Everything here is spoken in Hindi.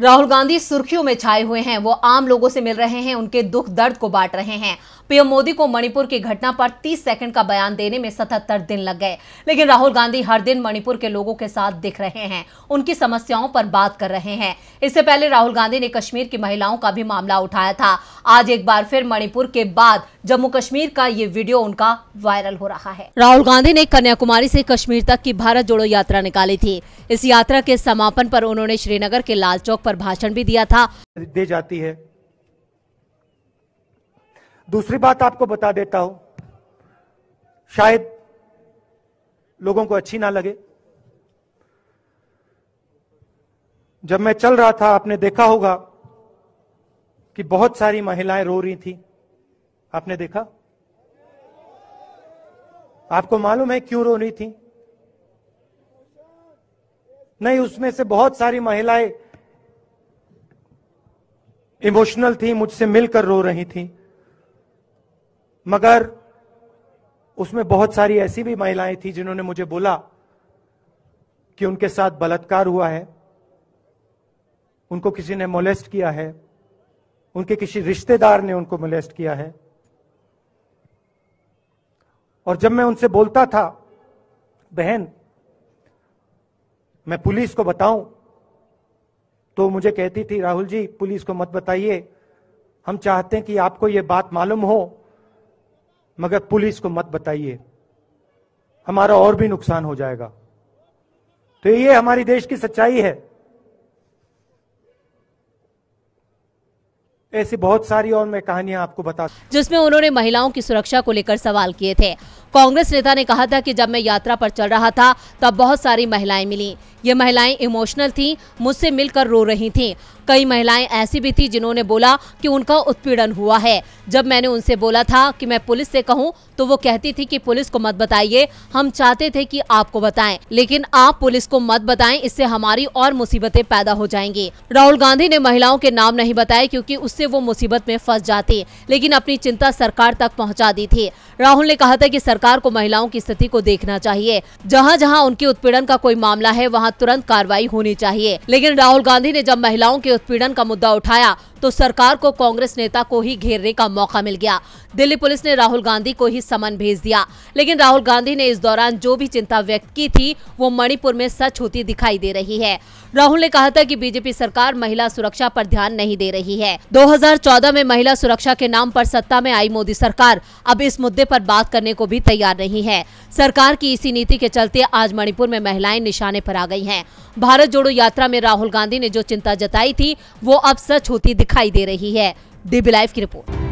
राहुल गांधी सुर्खियों में छाए हुए हैं। वो आम लोगों से मिल रहे हैं, उनके दुख दर्द को बांट रहे हैं। पीएम मोदी को मणिपुर की घटना पर 30 सेकंड का बयान देने में 77 दिन लग गए, लेकिन राहुल गांधी हर दिन मणिपुर के लोगों के साथ दिख रहे हैं, उनकी समस्याओं पर बात कर रहे हैं। इससे पहले राहुल गांधी ने कश्मीर की महिलाओं का भी मामला उठाया था। आज एक बार फिर मणिपुर के बाद जम्मू कश्मीर का ये वीडियो उनका वायरल हो रहा है। राहुल गांधी ने कन्याकुमारी से कश्मीर तक की भारत जोड़ो यात्रा निकाली थी। इस यात्रा के समापन पर उन्होंने श्रीनगर के लाल चौक पर भाषण भी दिया था। दे जाती है। दूसरी बात आपको बता देता हूं, शायद लोगों को अच्छी ना लगे। जब मैं चल रहा था, आपने देखा होगा कि बहुत सारी महिलाएं रो रही थी। आपने देखा? आपको मालूम है क्यों रो रही थी? नहीं, उसमें से बहुत सारी महिलाएं इमोशनल थी, मुझसे मिलकर रो रही थी, मगर उसमें बहुत सारी ऐसी भी महिलाएं थी जिन्होंने मुझे बोला कि उनके साथ बलात्कार हुआ है, उनको किसी ने मोलेस्ट किया है, उनके किसी रिश्तेदार ने उनको मोलेस्ट किया है। और जब मैं उनसे बोलता था, बहन मैं पुलिस को बताऊं, तो मुझे कहती थी, राहुल जी पुलिस को मत बताइए, हम चाहते हैं कि आपको यह बात मालूम हो, मगर पुलिस को मत बताइए, हमारा और भी नुकसान हो जाएगा। तो ये हमारी देश की सच्चाई है। ऐसी बहुत सारी और मैं कहानियां आपको बता, जिसमें उन्होंने महिलाओं की सुरक्षा को लेकर सवाल किए थे। कांग्रेस नेता ने कहा था कि जब मैं यात्रा पर चल रहा था तब बहुत सारी महिलाएं मिली। ये महिलाएं इमोशनल थीं, मुझसे मिलकर रो रही थीं। कई महिलाएं ऐसी भी थी जिन्होंने बोला कि उनका उत्पीड़न हुआ है। जब मैंने उनसे बोला था कि मैं पुलिस से कहूं, तो वो कहती थी कि पुलिस को मत बताइए, हम चाहते थे कि आपको बताएं, लेकिन आप पुलिस को मत बताएं, इससे हमारी और मुसीबतें पैदा हो जाएंगी। राहुल गांधी ने महिलाओं के नाम नहीं बताए क्योंकि उससे वो मुसीबत में फंस जाती, लेकिन अपनी चिंता सरकार तक पहुँचा दी थी। राहुल ने कहा था कि सरकार को महिलाओं की स्थिति को देखना चाहिए। जहाँ जहाँ उनके उत्पीड़न का कोई मामला है वहाँ तुरंत कार्रवाई होनी चाहिए। लेकिन राहुल गांधी ने जब महिलाओं के उत्पीड़न का मुद्दा उठाया तो सरकार को कांग्रेस नेता को ही घेरने का मौका मिल गया। दिल्ली पुलिस ने राहुल गांधी को ही समन भेज दिया, लेकिन राहुल गांधी ने इस दौरान जो भी चिंता व्यक्त की थी वो मणिपुर में सच होती दिखाई दे रही है। राहुल ने कहा था कि बीजेपी सरकार महिला सुरक्षा पर ध्यान नहीं दे रही है। 2014 में महिला सुरक्षा के नाम पर सत्ता में आई मोदी सरकार अब इस मुद्दे पर बात करने को भी तैयार नहीं है। सरकार की इसी नीति के चलते आज मणिपुर में महिलाएं निशाने पर आ गई हैं। भारत जोड़ो यात्रा में राहुल गांधी ने जो चिंता जताई थी वो अब सच होती दिखाई दे रही है। डीबी लाइव की रिपोर्ट।